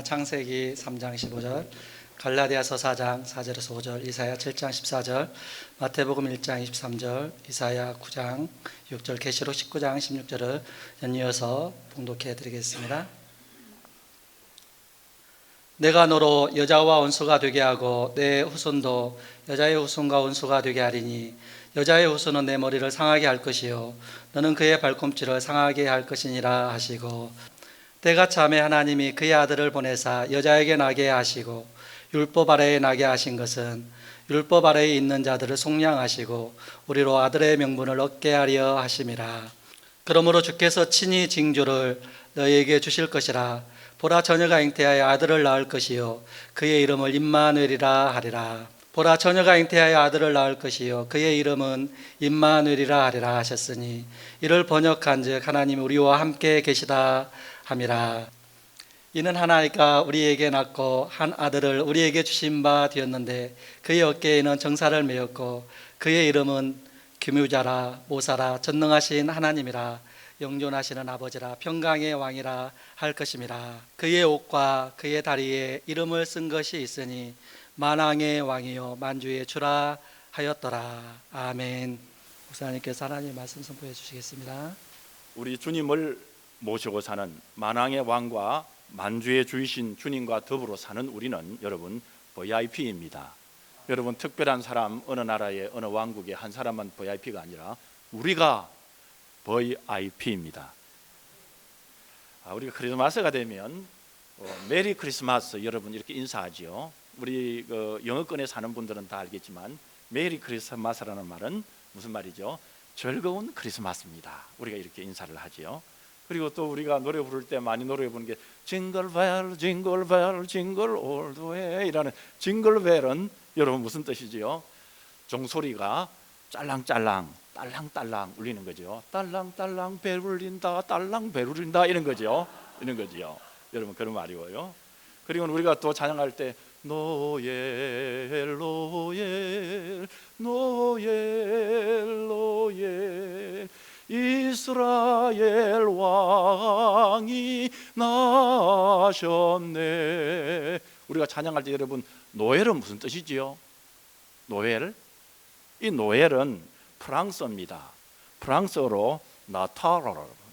창세기 3장 15절, 갈라디아서 4장 4절에서 5절, 이사야 7장 14절, 마태복음 1장 23절, 이사야 9장 6절, 계시록 19장 16절을 연이어서 봉독해 드리겠습니다. 내가 너로 여자와 원수가 되게 하고 내 후손도 여자의 후손과 원수가 되게 하리니 여자의 후손은 내 머리를 상하게 할 것이요 너는 그의 발꿈치를 상하게 할 것이니라 하시고, 때가 참에 하나님이 그의 아들을 보내사 여자에게 나게 하시고 율법 아래에 나게 하신 것은 율법 아래에 있는 자들을 속량하시고 우리로 아들의 명분을 얻게 하려 하심이라. 그러므로 주께서 친히 징조를 너희에게 주실 것이라. 보라, 처녀가 잉태하여 아들을 낳을 것이요 그의 이름을 임마누엘이라 하리라. 보라, 처녀가 잉태하여 아들을 낳을 것이요 그의 이름은 임마누엘이라 하리라 하셨으니, 이를 번역한즉 하나님이 우리와 함께 계시다 함이라. 이는 하나님과 우리에게 낳고 한 아들을 우리에게 주신 바 되었는데 그의 어깨에는 정사를 메었고 그의 이름은 규묘자라, 모사라, 전능하신 하나님이라, 영존하시는 아버지라, 평강의 왕이라 할 것임이라. 그의 옷과 그의 다리에 이름을 쓴 것이 있으니 만왕의 왕이요 만주의 주라 하였더라. 아멘. 목사님께서 하나님의 말씀 선포해 주시겠습니다. 우리 주님을 모시고 사는 만왕의 왕과 만주의 주이신 주님과 더불어 사는 우리는 여러분 VIP입니다. 여러분, 특별한 사람, 어느 나라의 어느 왕국의 한 사람만 VIP가 아니라 우리가 VIP입니다. 우리가 크리스마스가 되면 메리 크리스마스 여러분 이렇게 인사하지요. 우리 영어권에 사는 분들은 다 알겠지만 메리 크리스마스라는 말은 무슨 말이죠? 즐거운 크리스마스입니다. 우리가 이렇게 인사를 하지요. 그리고 또 우리가 노래 부를 때 많이 노래 부르는 게 징글벨 징글벨 징글 올 더 웨이라는, 징글벨은 여러분 무슨 뜻이지요? 종소리가 짤랑짤랑 딸랑딸랑 울리는 거죠. 딸랑딸랑 벨 울린다, 딸랑 벨 울린다, 이런 거죠. 이런 거지요. 여러분, 그런 말이고요. 그리고 우리가 또 찬양할 때 노엘 노엘 노엘 노엘 이스라엘 왕이 나셨네. 우리가 찬양할 때 여러분, 노엘은 무슨 뜻이지요? 노엘? 이 노엘은 프랑스어입니다. 프랑스어로 나탈,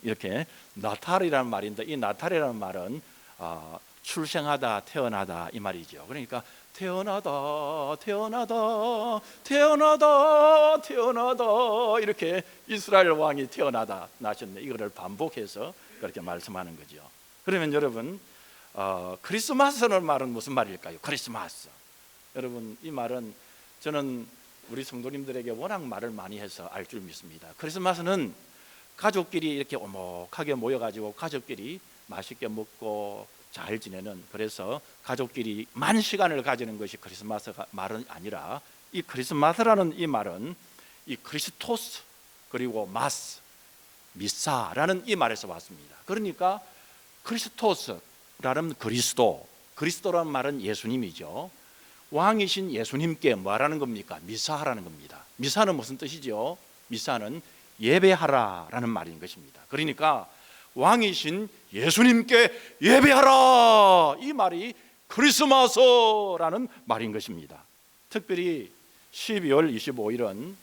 이렇게 나탈이라는 말인데, 이 나탈이라는 말은 출생하다, 태어나다 이 말이죠. 그러니까 태어나다 태어나다 태어나다 태어나다, 이렇게 이스라엘 왕이 태어나다 나셨네, 이거를 반복해서 그렇게 말씀하는 거죠. 그러면 여러분, 크리스마스라는 말은 무슨 말일까요? 크리스마스. 여러분, 이 말은 저는 우리 성도님들에게 워낙 말을 많이 해서 알 줄 믿습니다. 크리스마스는 가족끼리 이렇게 오목하게 모여가지고 가족끼리 맛있게 먹고 잘 지내는, 그래서 가족끼리 많은 시간을 가지는 것이 크리스마스가 말은 아니라, 이 크리스마스라는 이 말은 이 크리스토스 그리고 마스, 미사라는 이 말에서 왔습니다. 그러니까 크리스토스라는 그리스도, 그리스도라는 말은 예수님이죠. 왕이신 예수님께 뭐하라는 겁니까? 미사하라는 겁니다. 미사는 무슨 뜻이죠? 미사는 예배하라라는 말인 것입니다. 그러니까 왕이신 예수님께 예배하라, 이 말이 크리스마스라는 말인 것입니다. 특별히 12월 25일은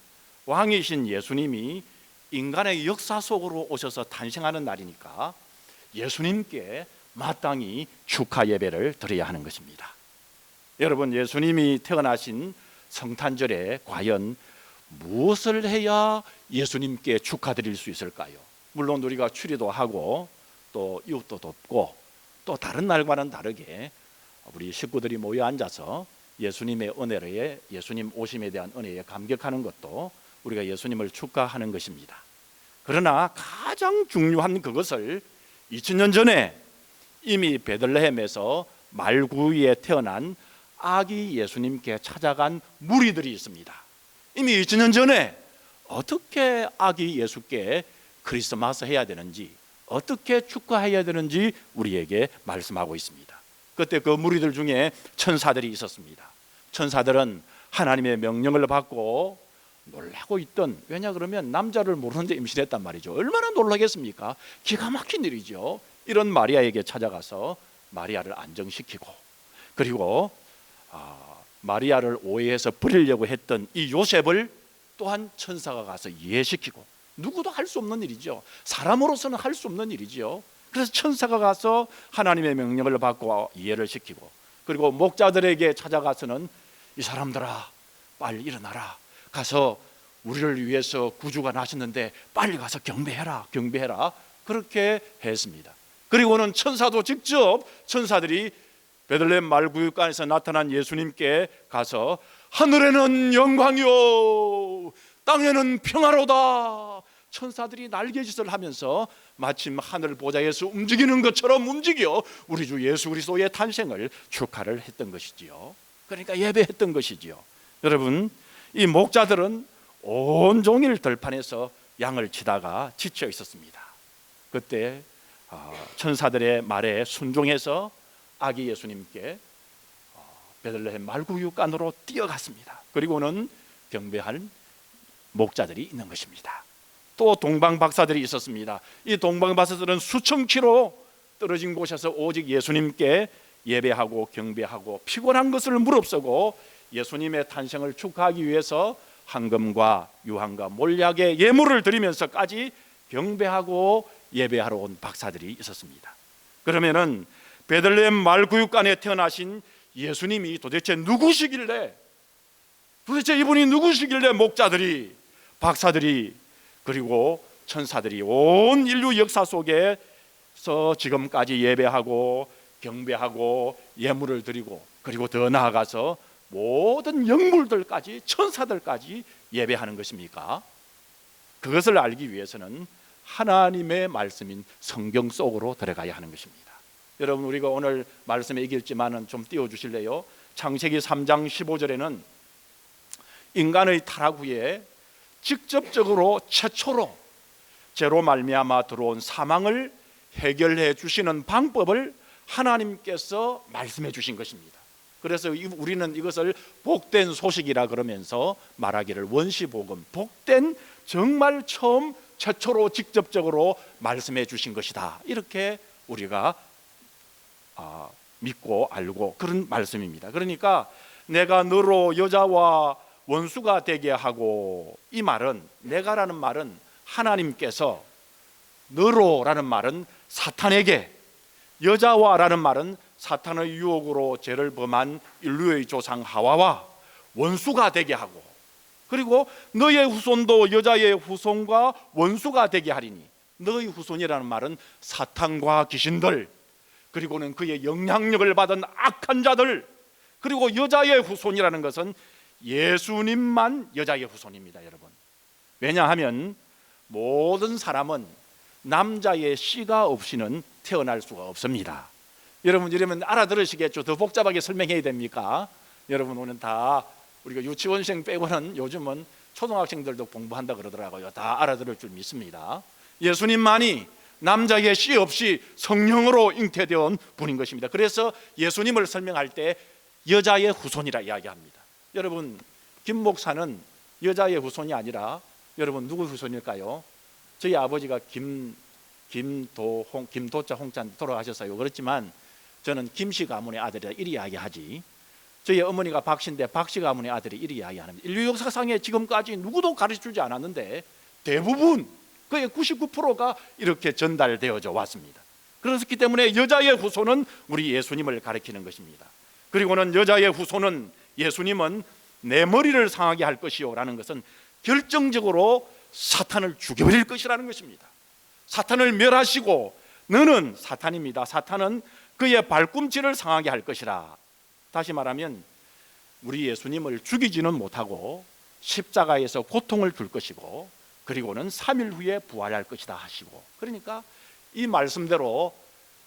왕이신 예수님이 인간의 역사 속으로 오셔서 탄생하는 날이니까 예수님께 마땅히 축하 예배를 드려야 하는 것입니다. 여러분, 예수님이 태어나신 성탄절에 과연 무엇을 해야 예수님께 축하드릴 수 있을까요? 물론 우리가 추리도 하고 또 이웃도 돕고, 또 다른 날과는 다르게 우리 식구들이 모여 앉아서 예수님의 은혜에, 예수님 오심에 대한 은혜에 감격하는 것도 우리가 예수님을 축하하는 것입니다. 그러나 가장 중요한 그것을 2000년 전에 이미 베들레헴에서 말구유에 태어난 아기 예수님께 찾아간 무리들이 있습니다. 이미 2000년 전에 어떻게 아기 예수께 크리스마스 해야 되는지, 어떻게 축하해야 되는지 우리에게 말씀하고 있습니다. 그때 그 무리들 중에 천사들이 있었습니다. 천사들은 하나님의 명령을 받고 놀라고 있던, 왜냐 그러면 남자를 모르는데 임신했단 말이죠. 얼마나 놀라겠습니까? 기가 막힌 일이죠. 이런 마리아에게 찾아가서 마리아를 안정시키고, 그리고 마리아를 오해해서 버리려고 했던 이 요셉을 또한 천사가 가서 이해시키고, 누구도 할 수 없는 일이죠. 사람으로서는 할 수 없는 일이죠. 그래서 천사가 가서 하나님의 명령을 받고 이해를 시키고, 그리고 목자들에게 찾아가서는 이 사람들아 빨리 일어나라, 가서 우리를 위해서 구주가 나셨는데 빨리 가서 경배해라 그렇게 했습니다. 그리고는 천사도 직접, 천사들이 베들레헴 말구유관에서 나타난 예수님께 가서 하늘에는 영광이요 땅에는 평화로다, 천사들이 날개짓을 하면서 마침 하늘 보좌에서 움직이는 것처럼 움직여 우리 주 예수 그리스도의 탄생을 축하를 했던 것이지요. 그러니까 예배했던 것이지요. 여러분, 이 목자들은 온종일 들판에서 양을 치다가 지쳐 있었습니다. 그때 천사들의 말에 순종해서 아기 예수님께 베들레헴 말구유관으로 뛰어갔습니다. 그리고는 경배할 목자들이 있는 것입니다. 또 동방박사들이 있었습니다. 이 동방박사들은 수천 킬로 떨어진 곳에서 오직 예수님께 예배하고 경배하고 피곤한 것을 무릅쓰고 예수님의 탄생을 축하하기 위해서 황금과 유황과 몰약의 예물을 드리면서까지 경배하고 예배하러 온 박사들이 있었습니다. 그러면은 베들레헴 말구유관에 태어나신 예수님이 도대체 누구시길래, 도대체 이분이 누구시길래 목자들이, 박사들이, 그리고 천사들이 온 인류 역사 속에서 지금까지 예배하고 경배하고 예물을 드리고, 그리고 더 나아가서 모든 영물들까지, 천사들까지 예배하는 것입니까? 그것을 알기 위해서는 하나님의 말씀인 성경 속으로 들어가야 하는 것입니다. 여러분, 우리가 오늘 말씀에 이길지만은 좀 띄워주실래요? 창세기 3장 15절에는 인간의 타락 후에 직접적으로 최초로 죄로 말미암아 들어온 사망을 해결해 주시는 방법을 하나님께서 말씀해 주신 것입니다. 그래서 우리는 이것을 복된 소식이라 그러면서 말하기를 원시복음, 복된, 정말 처음 최초로 직접적으로 말씀해 주신 것이다, 이렇게 우리가 믿고 알고 그런 말씀입니다. 그러니까 내가 너로 여자와 원수가 되게 하고, 이 말은, 내가라는 말은 하나님께서, 너로라는 말은 사탄에게, 여자와라는 말은 사탄의 유혹으로 죄를 범한 인류의 조상 하와와 원수가 되게 하고, 그리고 너의 후손도 여자의 후손과 원수가 되게 하리니, 너의 후손이라는 말은 사탄과 귀신들, 그리고는 그의 영향력을 받은 악한 자들, 그리고 여자의 후손이라는 것은 예수님만 여자의 후손입니다. 여러분, 왜냐하면 모든 사람은 남자의 씨가 없이는 태어날 수가 없습니다. 여러분, 이러면 알아들으시겠죠? 더 복잡하게 설명해야 됩니까? 여러분, 오늘 다 우리가 유치원생 빼고는 요즘은 초등학생들도 공부한다 그러더라고요. 다 알아들을 줄 믿습니다. 예수님만이 남자의 씨 없이 성령으로 잉태되어 온 분인 것입니다. 그래서 예수님을 설명할 때 여자의 후손이라 이야기합니다. 여러분, 김 목사는 여자의 후손이 아니라, 여러분 누구 후손일까요? 저희 아버지가 김도자 홍찬 돌아가셨어요. 그렇지만 저는 김씨 가문의 아들이라 이리 이야기하지, 저희 어머니가 박씨인데 박씨 가문의 아들이 이리 이야기합니다. 인류 역사상에 지금까지 누구도 가르쳐주지 않았는데 대부분, 거의 99%가 이렇게 전달되어져 왔습니다. 그렇기 때문에 여자의 후손은 우리 예수님을 가리키는 것입니다. 그리고는 여자의 후손은, 예수님은 내 머리를 상하게 할 것이요 라는 것은 결정적으로 사탄을 죽여버릴 것이라는 것입니다. 사탄을 멸하시고, 너는 사탄입니다, 사탄은 그의 발꿈치를 상하게 할 것이라. 다시 말하면 우리 예수님을 죽이지는 못하고 십자가에서 고통을 줄 것이고, 그리고는 3일 후에 부활할 것이다 하시고, 그러니까 이 말씀대로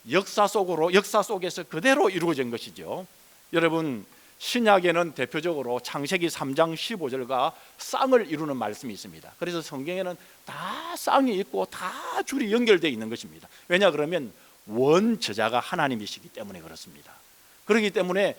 역사 속에서 그대로 이루어진 것이죠. 여러분, 신약에는 대표적으로 창세기 3장 15절과 쌍을 이루는 말씀이 있습니다. 그래서 성경에는 다 쌍이 있고 다 줄이 연결되어 있는 것입니다. 왜냐 그러면 원저자가 하나님이시기 때문에 그렇습니다. 그렇기 때문에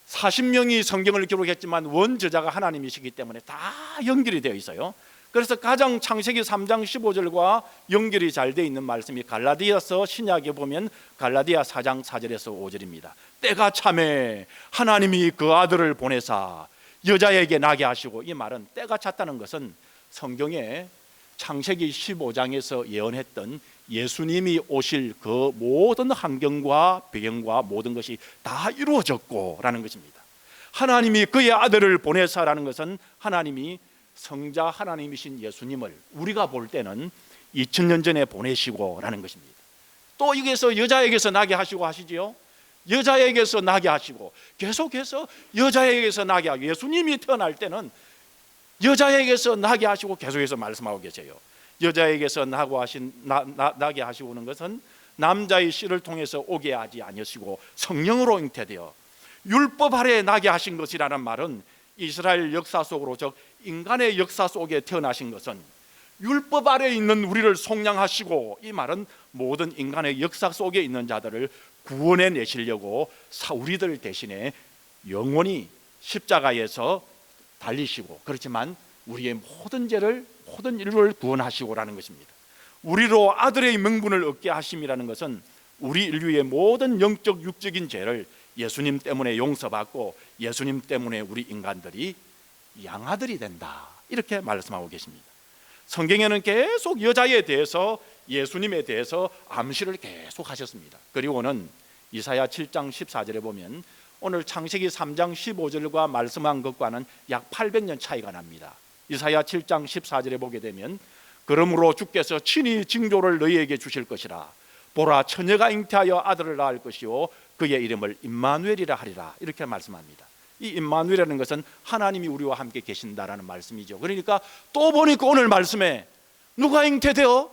40명이 성경을 기록했지만 원저자가 하나님이시기 때문에 다 연결이 되어 있어요. 그래서 가장 창세기 3장 15절과 연결이 잘 되어 있는 말씀이 갈라디아서 신약에 보면 갈라디아 4장 4절에서 5절입니다. 때가 차매 하나님이 그 아들을 보내사 여자에게 나게 하시고, 이 말은 때가 찼다는 것은 성경에 창세기 15장에서 예언했던 예수님이 오실 그 모든 환경과 배경과 모든 것이 다 이루어졌고 라는 것입니다. 하나님이 그의 아들을 보내사라는 것은 하나님이 성자 하나님이신 예수님을 우리가 볼 때는 2000년 전에 보내시고 라는 것입니다. 또 여기서 여자에게서 나게 하시고 하시지요. 여자에게서 나게 하시고 계속해서 여자에게서 나게 하고, 예수님이 태어날 때는 여자에게서 나게 하시고 계속해서 말씀하고 계세요. 여자에게서 나게 하시고는 것은 남자의 씨를 통해서 오게 하지 아니하시고 성령으로 잉태되어 율법 아래 나게 하신 것이라는 말은 이스라엘 역사 속으로, 즉 인간의 역사 속에 태어나신 것은 율법 아래 있는 우리를 속량하시고, 이 말은 모든 인간의 역사 속에 있는 자들을 구원해 내시려고 우리들 대신에 영원히 십자가에서 달리시고, 그렇지만 우리의 모든 죄를, 모든 인류를 구원하시고라는 것입니다. 우리로 아들의 명분을 얻게 하심이라는 것은 우리 인류의 모든 영적 육적인 죄를 예수님 때문에 용서받고 예수님 때문에 우리 인간들이 양아들이 된다, 이렇게 말씀하고 계십니다. 성경에는 계속 여자에 대해서, 예수님에 대해서 암시를 계속 하셨습니다. 그리고는 이사야 7장 14절에 보면 오늘 창세기 3장 15절과 말씀한 것과는 약 800년 차이가 납니다. 이사야 7장 14절에 보게 되면 그러므로 주께서 친히 징조를 너희에게 주실 것이라. 보라, 처녀가 잉태하여 아들을 낳을 것이요 그의 이름을 임마누엘이라 하리라, 이렇게 말씀합니다. 이 임마누엘이라는 것은 하나님이 우리와 함께 계신다라는 말씀이죠. 그러니까 또 보니까 오늘 말씀에 누가 잉태되어?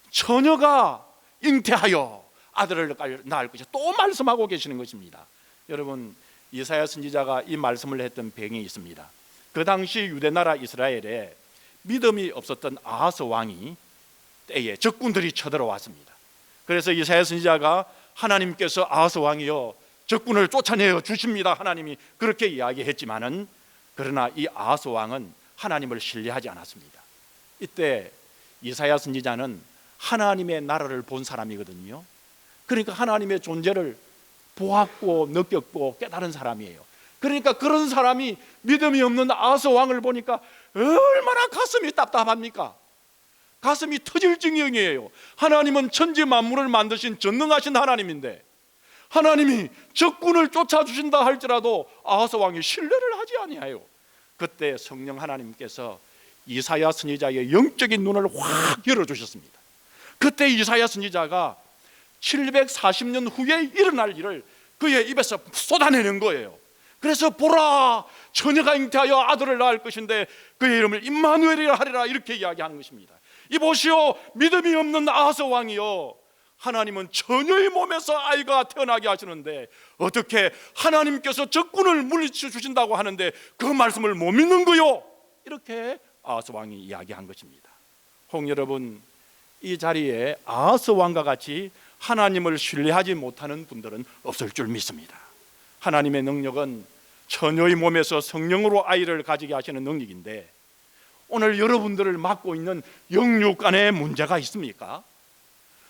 처녀가 잉태하여 아들을 낳을 것이다, 또 말씀하고 계시는 것입니다. 여러분, 이사야 선지자가 이 말씀을 했던 배경이 있습니다. 그 당시 유대나라 이스라엘에 믿음이 없었던 아하스 왕이 때에 적군들이 쳐들어왔습니다. 그래서 이사야 선지자가 하나님께서 아하스 왕이여 적군을 쫓아내어 주십니다, 하나님이 그렇게 이야기했지만은, 그러나 이 아하스 왕은 하나님을 신뢰하지 않았습니다. 이때 이사야 선지자는 하나님의 나라를 본 사람이거든요. 그러니까 하나님의 존재를 보았고 느꼈고 깨달은 사람이에요. 그러니까 그런 사람이 믿음이 없는 아하스 왕을 보니까 얼마나 가슴이 답답합니까? 가슴이 터질 지경이에요. 하나님은 천지 만물을 만드신 전능하신 하나님인데 하나님이 적군을 쫓아주신다 할지라도 아하스 왕이 신뢰를 하지 아니하요. 그때 성령 하나님께서 이사야 선지자의 영적인 눈을 확 열어주셨습니다. 그때 이사야 선지자가 740년 후에 일어날 일을 그의 입에서 쏟아내는 거예요. 그래서 보라, 처녀가 잉태하여 아들을 낳을 것인데 그의 이름을 임마누엘이라 하리라, 이렇게 이야기하는 것입니다. 이보시오, 믿음이 없는 아하스 왕이요, 하나님은 처녀의 몸에서 아이가 태어나게 하시는데 어떻게 하나님께서 적군을 물리쳐 주신다고 하는데 그 말씀을 못 믿는 거요? 이렇게 아하스 왕이 이야기한 것입니다. 홍 여러분, 이 자리에 아하스 왕과 같이 하나님을 신뢰하지 못하는 분들은 없을 줄 믿습니다. 하나님의 능력은 처녀의 몸에서 성령으로 아이를 가지게 하시는 능력인데, 오늘 여러분들을 맡고 있는 영육 간의 문제가 있습니까?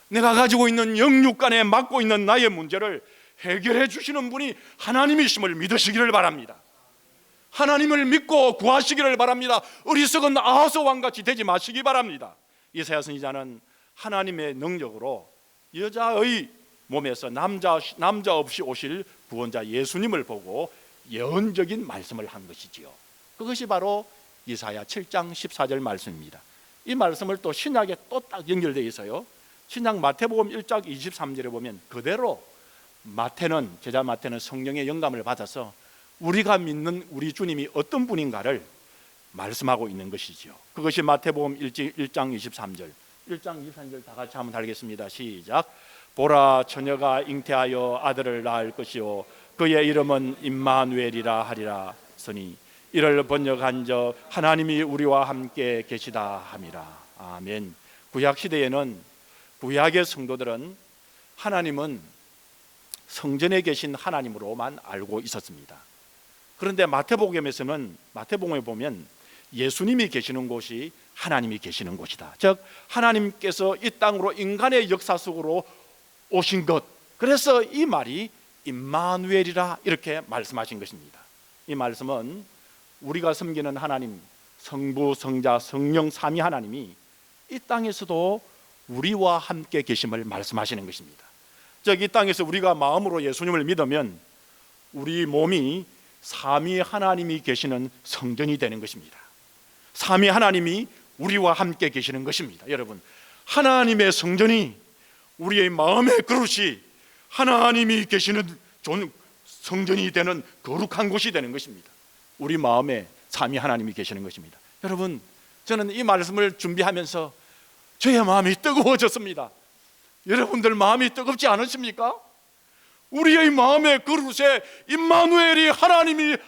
내가 가지고 있는 영육 간에 맡고 있는 나의 문제를 해결해 주시는 분이 하나님이심을 믿으시기를 바랍니다. 하나님을 믿고 구하시기를 바랍니다. 어리석은 아하스 왕같이 되지 마시기 바랍니다. 이사야 선지자는 하나님의 능력으로 여자의 몸에서 남자 없이 오실 구원자 예수님을 보고 예언적인 말씀을 한 것이지요. 그것이 바로 이사야 7장 14절 말씀입니다. 이 말씀을 또 신약에 또 딱 연결되어 있어요. 신약 마태복음 1장 23절에 보면 그대로 제자 마태는 성령의 영감을 받아서 우리가 믿는 우리 주님이 어떤 분인가를 말씀하고 있는 것이죠. 그것이 마태복음 1장 23절. 1장 23절 다 같이 한번 달겠습니다. 시작. 보라, 처녀가 잉태하여 아들을 낳을 것이요 그의 이름은 임마누엘이라 하리라 서니 이를 번역한저 하나님이 우리와 함께 계시다 함이라. 아멘. 구약 시대에는, 구약의 성도들은 하나님은 성전에 계신 하나님으로만 알고 있었습니다. 그런데 마태복음에 보면 예수님이 계시는 곳이 하나님이 계시는 곳이다. 즉 하나님께서 이 땅으로 인간의 역사 속으로 오신 것, 그래서 이 말이 임마누엘이라 이렇게 말씀하신 것입니다. 이 말씀은 우리가 섬기는 하나님, 성부, 성자, 성령 삼위 하나님이 이 땅에서도 우리와 함께 계심을 말씀하시는 것입니다. 즉 이 땅에서 우리가 마음으로 예수님을 믿으면 우리 몸이 삼위 하나님이 계시는 성전이 되는 것입니다. 삼위 하나님이 우리와 함께 계시는 것입니다. 여러분, 하나님의 성전이, 우리의 마음의 그릇이 하나님이 계시는 성전이 되는 거룩한 곳이 되는 것입니다. 우리 마음에 삼위 하나님이 계시는 것입니다. 여러분, 저는 이 말씀을 준비하면서 저의 마음이 뜨거워졌습니다. 여러분들 마음이 뜨겁지 않으십니까? 우리의 마음의 그릇에 임마누엘이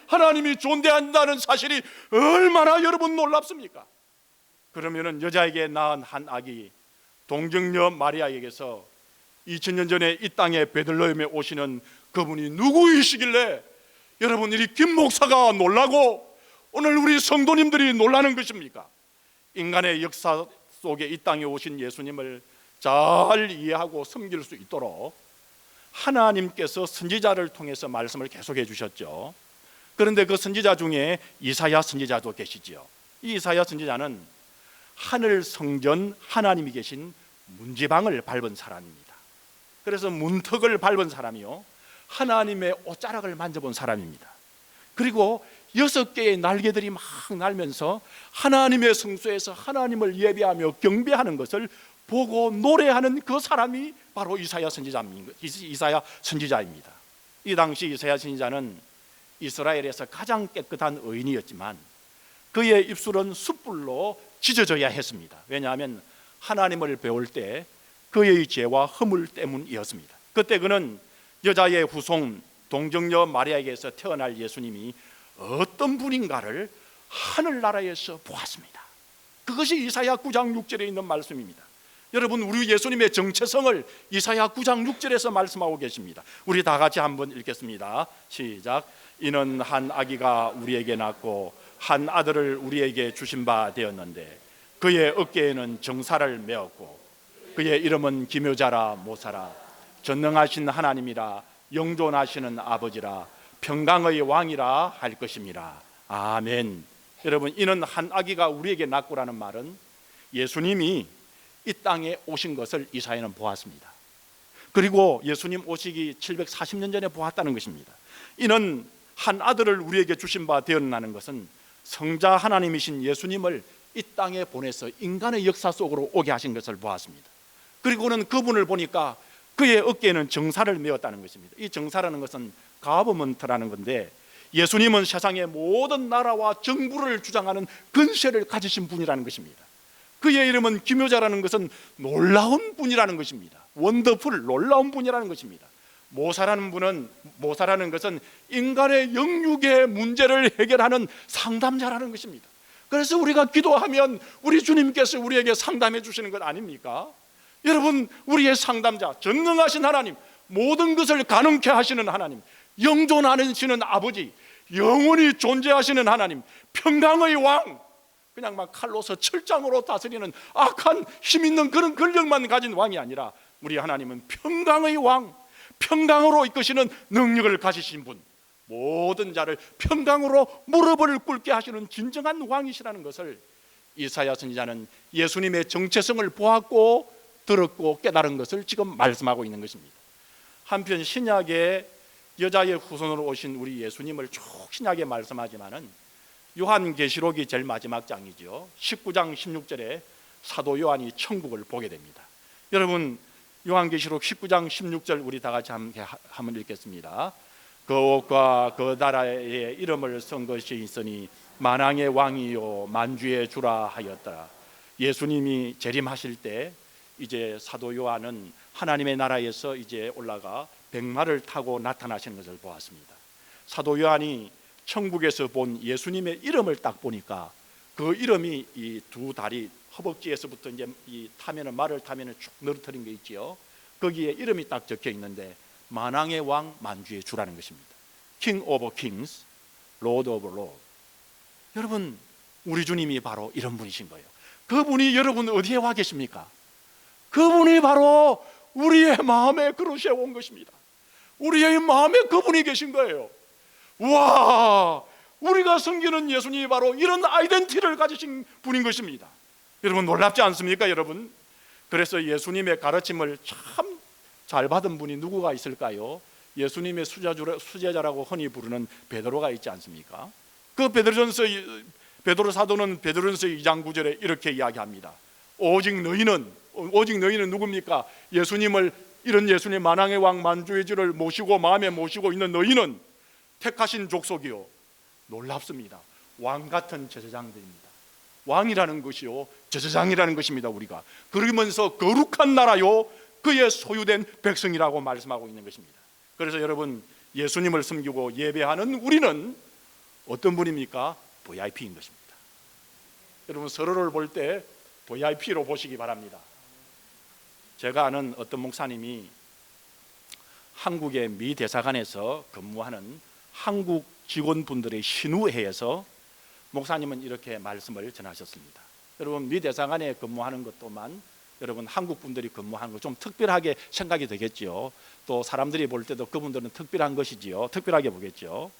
하나님이 존재한다는 사실이 얼마나 여러분 놀랍습니까? 그러면은 여자에게 낳은 한 아기 동정녀 마리아에게서 2000년 전에 이 땅에 베들레헴에 오시는 그분이 누구이시길래 여러분 이 김 목사가 놀라고 오늘 우리 성도님들이 놀라는 것입니까? 인간의 역사 속에 이 땅에 오신 예수님을 잘 이해하고 섬길 수 있도록 하나님께서 선지자를 통해서 말씀을 계속해 주셨죠. 그런데 그 선지자 중에 이사야 선지자도 계시지요. 이 이사야 선지자는 하늘 성전 하나님이 계신 문지방을 밟은 사람입니다. 그래서 문턱을 밟은 사람이요, 하나님의 옷자락을 만져본 사람입니다. 그리고 6개의 날개들이 막 날면서 하나님의 성소에서 하나님을 예배하며 경배하는 것을 보고 노래하는 그 사람이 바로 이사야 선지자입니다. 이 당시 이사야 선지자는 이스라엘에서 가장 깨끗한 의인이었지만 그의 입술은 숯불로 찢어져야 했습니다. 왜냐하면 하나님을 배울 때 그의 죄와 허물 때문이었습니다. 그때 그는 여자의 후손 동정녀 마리아에게서 태어날 예수님이 어떤 분인가를 하늘나라에서 보았습니다. 그것이 이사야 9장 6절에 있는 말씀입니다. 여러분, 우리 예수님의 정체성을 이사야 9장 6절에서 말씀하고 계십니다. 우리 다 같이 한번 읽겠습니다. 시작. 이는 한 아기가 우리에게 낳고 한 아들을 우리에게 주신 바 되었는데 그의 어깨에는 정사를 메었고 그의 이름은 기묘자라 모사라 전능하신 하나님이라 영존하시는 아버지라 평강의 왕이라 할 것임이라. 아멘. 여러분, 이는 한 아기가 우리에게 낳고라는 말은 예수님이 이 땅에 오신 것을 이사야는 보았습니다. 그리고 예수님 오시기 740년 전에 보았다는 것입니다. 이는 한 아들을 우리에게 주신 바 되었나는 것은 성자 하나님이신 예수님을 이 땅에 보내서 인간의 역사 속으로 오게 하신 것을 보았습니다. 그리고는 그분을 보니까 그의 어깨에는 정사를 메었다는 것입니다. 이 정사라는 것은 가버먼트라는 건데 예수님은 세상의 모든 나라와 정부를 주장하는 근세를 가지신 분이라는 것입니다. 그의 이름은 기묘자라는 것은 놀라운 분이라는 것입니다. 원더풀, 놀라운 분이라는 것입니다. 모사라는 것은 인간의 영육의 문제를 해결하는 상담자라는 것입니다. 그래서 우리가 기도하면 우리 주님께서 우리에게 상담해 주시는 것 아닙니까? 여러분, 우리의 상담자, 전능하신 하나님, 모든 것을 가능케 하시는 하나님, 영존하시는 아버지, 영원히 존재하시는 하나님, 평강의 왕, 그냥 막 칼로서 철장으로 다스리는 악한 힘 있는 그런 권력만 가진 왕이 아니라 우리 하나님은 평강의 왕, 평강으로 이끄시는 능력을 가지신 분, 모든 자를 평강으로 무릎을 꿇게 하시는 진정한 왕이시라는 것을 이사야 선지자는 예수님의 정체성을 보았고 들었고 깨달은 것을 지금 말씀하고 있는 것입니다. 한편 신약의 여자의 후손으로 오신 우리 예수님을 쭉 신약에 말씀하지만은 요한계시록이 제일 마지막 장이죠. 19장 16절에 사도 요한이 천국을 보게 됩니다. 여러분, 요한계시록 19장 16절 우리 다 같이 한번 읽겠습니다. 그 옷과 그 나라의 이름을 쓴 것이 있으니 만왕의 왕이요 만주의 주라 하였더라. 예수님이 재림하실 때 이제 사도 요한은 하나님의 나라에서 이제 올라가 백마를 타고 나타나시는 것을 보았습니다. 사도 요한이 천국에서 본 예수님의 이름을 딱 보니까 그 이름이 이 두 다리 허벅지에서부터 이제 이 타면은 말을 타면은 쭉 늘어뜨린 게 있지요. 거기에 이름이 딱 적혀 있는데 만왕의 왕 만주의 주라는 것입니다. King of Kings, Lord of Lords. 여러분, 우리 주님이 바로 이런 분이신 거예요. 그분이 여러분 어디에 와 계십니까? 그분이 바로 우리의 마음에 그릇에 온 것입니다. 우리의 마음에 그분이 계신 거예요. 와, 우리가 섬기는 예수님이 바로 이런 아이덴티티를 가지신 분인 것입니다. 여러분 놀랍지 않습니까, 여러분? 그래서 예수님의 가르침을 참 잘 받은 분이 누구가 있을까요? 예수님의 수제자라고 흔히 부르는 베드로가 있지 않습니까? 그 베드로 사도는 베드로전서 2장 9절에 이렇게 이야기합니다. 오직 너희는 누굽니까? 이런 예수님 만왕의 왕 만주의 주를 모시고 마음에 모시고 있는 너희는 택하신 족속이요 놀랍습니다. 왕 같은 제사장들입니다. 왕이라는 것이요 제사장이라는 것입니다. 우리가 그러면서 거룩한 나라요 그의 소유된 백성이라고 말씀하고 있는 것입니다. 그래서 여러분 예수님을 섬기고 예배하는 우리는 어떤 분입니까? VIP인 것입니다. 여러분 서로를 볼 때 VIP로 보시기 바랍니다. 제가 아는 어떤 목사님이 한국의 미 대사관에서 근무하는 한국 직원분들의 신우회에서 목사님은 이렇게 말씀을 전하셨습니다. 여러분 미 대사관에 근무하는 것 또한 여러분 한국 분들이 근무하는 거 좀 특별하게 생각이 되겠지요. 또 사람들이 볼 때도 그분들은 특별한 것이지요. 특별하게 보겠죠.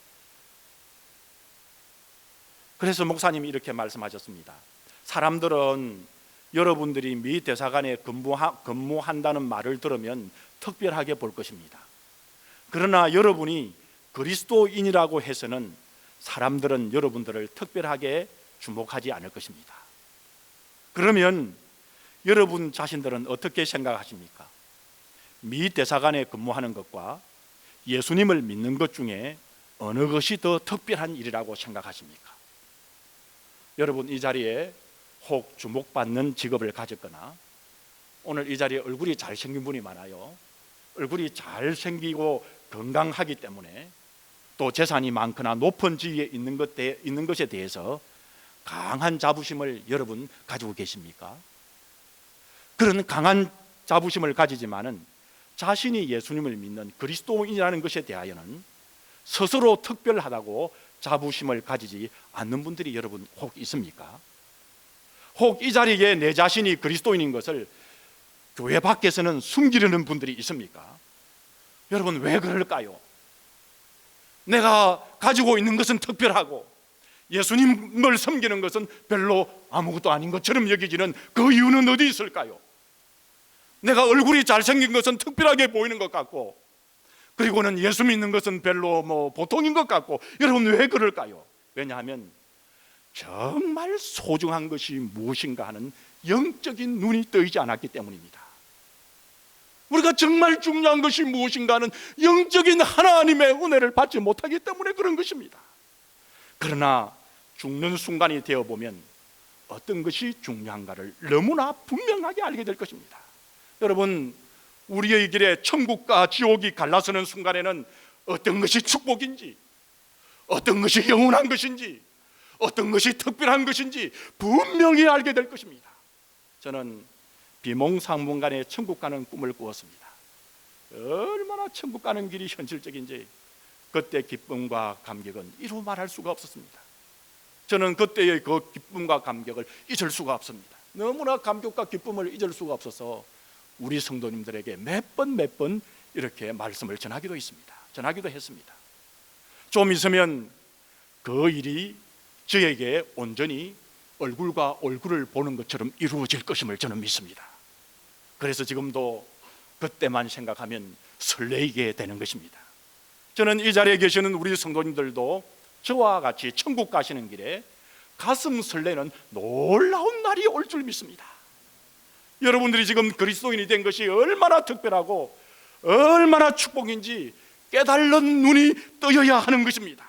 그래서 목사님이 이렇게 말씀하셨습니다. 사람들은 여러분들이 미 대사관에 근무한다는 말을 들으면 특별하게 볼 것입니다. 그러나 여러분이 그리스도인이라고 해서는 사람들은 여러분들을 특별하게 주목하지 않을 것입니다. 그러면 여러분 자신들은 어떻게 생각하십니까? 미 대사관에 근무하는 것과 예수님을 믿는 것 중에 어느 것이 더 특별한 일이라고 생각하십니까? 여러분 이 자리에 혹 주목받는 직업을 가졌거나 오늘 이 자리에 얼굴이 잘생긴 분이 많아요. 얼굴이 잘생기고 건강하기 때문에 또 재산이 많거나 높은 지위에 있는 것에 대해서 강한 자부심을 여러분 가지고 계십니까? 그런 강한 자부심을 가지지만은 자신이 예수님을 믿는 그리스도인이라는 것에 대하여는 스스로 특별하다고 자부심을 가지지 않는 분들이 여러분 혹 있습니까? 혹 이 자리에 내 자신이 그리스도인인 것을 교회 밖에서는 숨기려는 분들이 있습니까? 여러분 왜 그럴까요? 내가 가지고 있는 것은 특별하고 예수님을 섬기는 것은 별로 아무것도 아닌 것처럼 여기지는 그 이유는 어디 있을까요? 내가 얼굴이 잘생긴 것은 특별하게 보이는 것 같고 그리고는 예수 믿는 것은 별로 보통인 것 같고 여러분 왜 그럴까요? 왜냐하면 정말 소중한 것이 무엇인가 하는 영적인 눈이 뜨이지 않았기 때문입니다. 우리가 정말 중요한 것이 무엇인가 하는 영적인 하나님의 은혜를 받지 못하기 때문에 그런 것입니다. 그러나 죽는 순간이 되어보면 어떤 것이 중요한가를 너무나 분명하게 알게 될 것입니다. 여러분 우리의 길에 천국과 지옥이 갈라서는 순간에는 어떤 것이 축복인지 어떤 것이 영원한 것인지 어떤 것이 특별한 것인지 분명히 알게 될 것입니다. 저는 비몽사몽간에 천국 가는 꿈을 꾸었습니다. 얼마나 천국 가는 길이 현실적인지 그때 기쁨과 감격은 이루 말할 수가 없었습니다. 저는 그때의 그 기쁨과 감격을 잊을 수가 없습니다. 너무나 감격과 기쁨을 잊을 수가 없어서 우리 성도님들에게 몇 번 이렇게 말씀을 전하기도 했습니다. 좀 있으면 그 일이 저에게 온전히 얼굴과 얼굴을 보는 것처럼 이루어질 것임을 저는 믿습니다. 그래서 지금도 그때만 생각하면 설레이게 되는 것입니다. 저는 이 자리에 계시는 우리 성도님들도 저와 같이 천국 가시는 길에 가슴 설레는 놀라운 날이 올 줄 믿습니다. 여러분들이 지금 그리스도인이 된 것이 얼마나 특별하고 얼마나 축복인지 깨달는 눈이 뜨여야 하는 것입니다.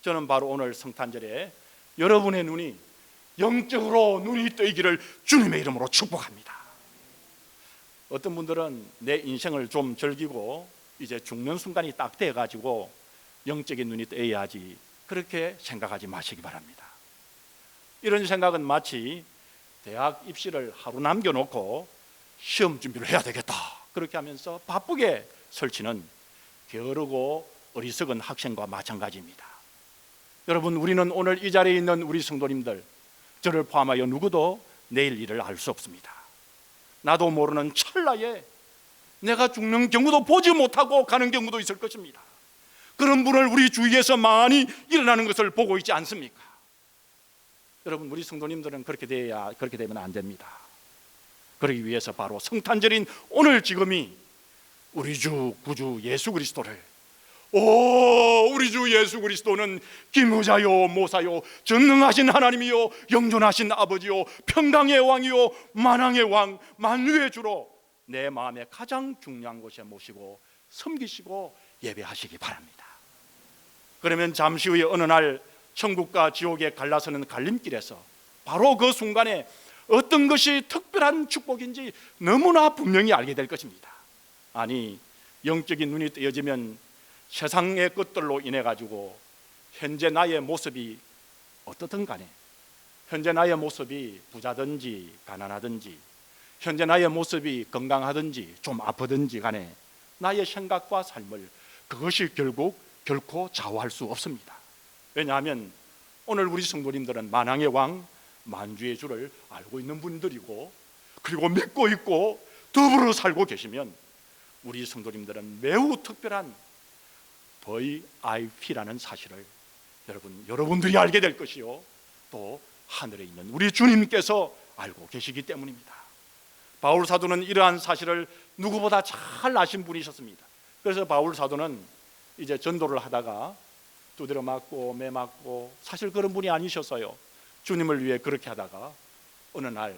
저는 바로 오늘 성탄절에 여러분의 눈이 영적으로 눈이 뜨이기를 주님의 이름으로 축복합니다. 어떤 분들은 내 인생을 좀 즐기고 이제 죽는 순간이 딱 돼가지고 영적인 눈이 뜨여야지 그렇게 생각하지 마시기 바랍니다. 이런 생각은 마치 대학 입시를 하루 남겨놓고 시험 준비를 해야 되겠다 그렇게 하면서 바쁘게 설치는 게으르고 어리석은 학생과 마찬가지입니다. 여러분, 우리는 오늘 이 자리에 있는 우리 성도님들, 저를 포함하여 누구도 내일 일을 알 수 없습니다. 나도 모르는 찰나에 내가 죽는 경우도 보지 못하고 가는 경우도 있을 것입니다. 그런 분을 우리 주위에서 많이 일어나는 것을 보고 있지 않습니까? 여러분, 우리 성도님들은 그렇게 되면 안 됩니다. 그러기 위해서 바로 성탄절인 오늘 지금이 우리 주 구주 예수 그리스도를, 우리 주 예수 그리스도는 기무자요 모사요 전능하신 하나님이요 영존하신 아버지요 평강의 왕이요 만왕의 왕 만유의 주로 내 마음에 가장 중요한 곳에 모시고 섬기시고 예배하시기 바랍니다. 그러면 잠시 후에 어느 날 천국과 지옥에 갈라서는 갈림길에서 바로 그 순간에 어떤 것이 특별한 축복인지 너무나 분명히 알게 될 것입니다. 아니, 영적인 눈이 뜨여지면 세상의 것들로 인해 가지고 현재 나의 모습이 어떻든 간에, 현재 나의 모습이 부자든지 가난하든지, 현재 나의 모습이 건강하든지 좀 아프든지 간에 나의 생각과 삶을 그것이 결코 좌우할 수 없습니다. 왜냐하면 오늘 우리 성도님들은 만왕의 왕 만주의 주를 알고 있는 분들이고, 그리고 믿고 있고 더불어 살고 계시면 우리 성도님들은 매우 특별한 VIP라는 사실을 여러분들이 알게 될 것이요, 또 하늘에 있는 우리 주님께서 알고 계시기 때문입니다. 바울 사도는 이러한 사실을 누구보다 잘 아신 분이셨습니다. 그래서 바울 사도는 이제 전도를 하다가 두드려 맞고 매 맞고, 사실 그런 분이 아니셨어요. 주님을 위해 그렇게 하다가 어느 날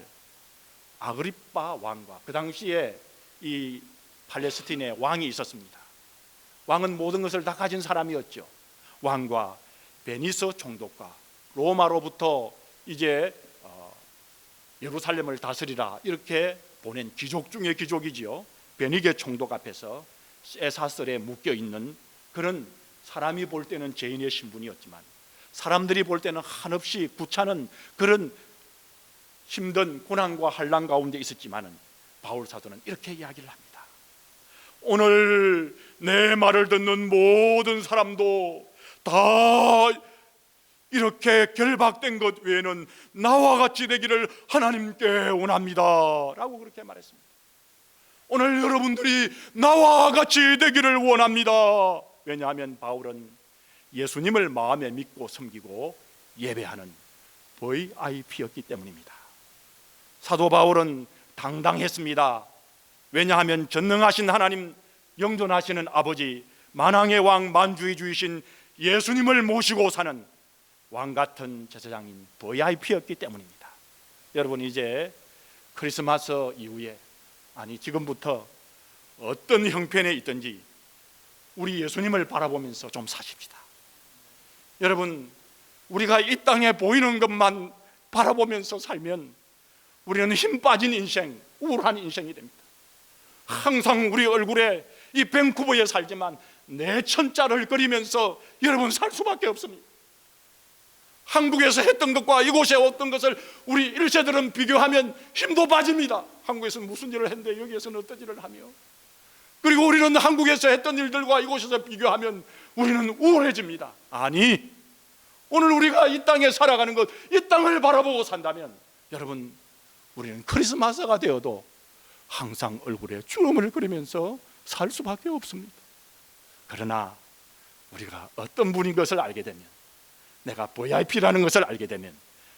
아그리빠 왕과, 그 당시에 이 팔레스틴에 왕이 있었습니다. 왕은 모든 것을 다 가진 사람이었죠. 왕과 베니스 총독과 로마로부터 이제 예루살렘을 다스리라 이렇게 보낸 귀족 중에 귀족이지요. 베니게 총독 앞에서 쇠사슬에 묶여 있는 그런, 사람이 볼 때는 죄인의 신분이었지만 사람들이 볼 때는 한없이 구차는 그런 힘든 고난과 환난 가운데 있었지만은 바울 사도는 이렇게 이야기를 합니다. 오늘 내 말을 듣는 모든 사람도 다 이렇게 결박된 것 외에는 나와 같이 되기를 하나님께 원합니다 라고 그렇게 말했습니다. 오늘 여러분들이 나와 같이 되기를 원합니다. 왜냐하면 바울은 예수님을 마음에 믿고 섬기고 예배하는 VIP였기 때문입니다. 사도 바울은 당당했습니다. 왜냐하면 전능하신 하나님, 영존하시는 아버지, 만왕의 왕 만주의 주이신 예수님을 모시고 사는 왕같은 제사장인 VIP였기 때문입니다. 여러분, 이제 크리스마스 이후에, 아니 지금부터 어떤 형편에 있든지 우리 예수님을 바라보면서 좀 사십시다. 여러분, 우리가 이 땅에 보이는 것만 바라보면서 살면 우리는 힘 빠진 인생, 우울한 인생이 됩니다. 항상 우리 얼굴에 이 밴쿠버에 살지만 내천자를 그리면서 여러분 살 수밖에 없습니다. 한국에서 했던 것과 이곳에 어떤 것을 우리 1세들은 비교하면 힘도 빠집니다. 한국에서는 무슨 일을 했는데 여기에서는 어떤 일을 하며, 그리고 우리는 한국에서 했던 일들과 이곳에서 비교하면 우리는 우울해집니다. 아니, 오늘 우리가 이 땅에 살아가는 것, 이 땅을 바라보고 산다면 여러분, 우리는 크리스마스가 되어도 항상 얼굴에 주름을 그리면서 살 수밖에 없습니다. 그러나 우리가 어떤 분인 것을 알게 되면, 내가 VIP라는 것을 알게 되면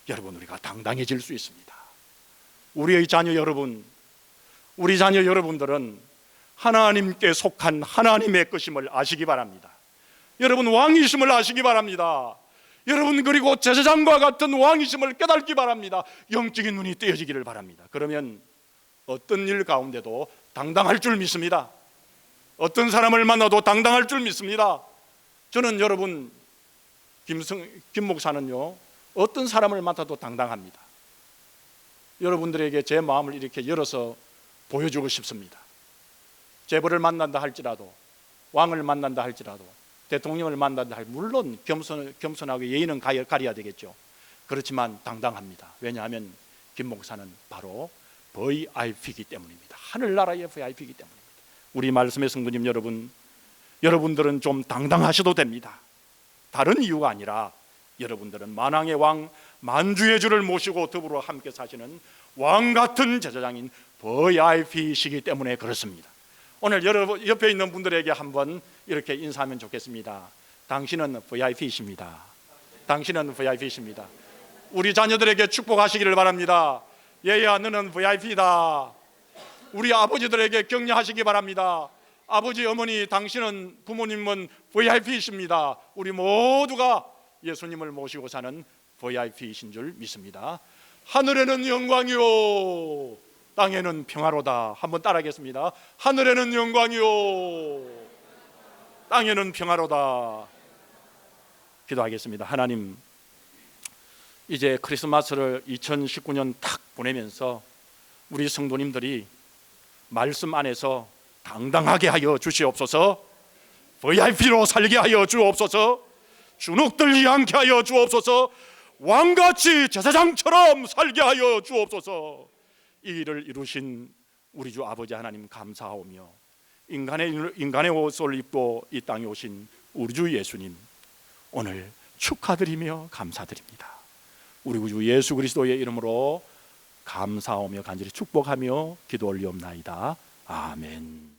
여러분, 우리가 당당해질 수 있습니다. 우리의 자녀 여러분, 우리 자녀 여러분들은 하나님께 속한 하나님의 것임을 아시기 바랍니다. 여러분, 왕이심을 아시기 바랍니다. 여러분, 그리고 제사장과 같은 왕이심을 깨닫기 바랍니다. 영적인 눈이 뜨여지기를 바랍니다. 그러면 어떤 일 가운데도 당당할 줄 믿습니다. 어떤 사람을 만나도 당당할 줄 믿습니다. 저는 여러분, 김 목사는요, 어떤 사람을 만나도 당당합니다. 여러분들에게 제 마음을 이렇게 열어서 보여주고 싶습니다. 재벌을 만난다 할지라도, 왕을 만난다 할지라도, 대통령을 만난다 할지라도, 물론 겸손하고 예의는 가려야 되겠죠. 그렇지만 당당합니다. 왜냐하면 김 목사는 바로 VIP이기 때문입니다. 하늘나라의 VIP이기 때문입니다. 우리 말씀의 성도님 여러분, 여러분들은 좀 당당하셔도 됩니다. 다른 이유가 아니라 여러분들은 만왕의 왕 만주의 주를 모시고 더불어 함께 사시는 왕 같은 제사장인 VIP이시기 때문에 그렇습니다. 오늘 여러분 옆에 있는 분들에게 한번 이렇게 인사하면 좋겠습니다. 당신은 VIP이십니다. 당신은 VIP이십니다. 우리 자녀들에게 축복하시기를 바랍니다. 얘야, 너는 VIP다. 우리 아버지들에게 격려하시기 바랍니다. 아버지, 어머니, 당신은, 부모님은 VIP이십니다. 우리 모두가 예수님을 모시고 사는 VIP이신 줄 믿습니다. 하늘에는 영광이요 땅에는 평화로다. 한번 따라하겠습니다. 하늘에는 영광이요 땅에는 평화로다. 기도하겠습니다. 하나님, 이제 크리스마스를 2019년 탁 보내면서 우리 성도님들이 말씀 안에서 당당하게 하여 주시옵소서. VIP로 살게 하여 주옵소서. 주눅 들지 않게 하여 주옵소서. 왕같이 제사장처럼 살게 하여 주옵소서. 이 일을 이루신 우리 주 아버지 하나님 감사하오며, 인간의 옷을 입고 이 땅에 오신 우리 주 예수님 오늘 축하드리며 감사드립니다. 우리 주 예수 그리스도의 이름으로 감사하며 간절히 축복하며 기도 올리옵나이다. 아멘.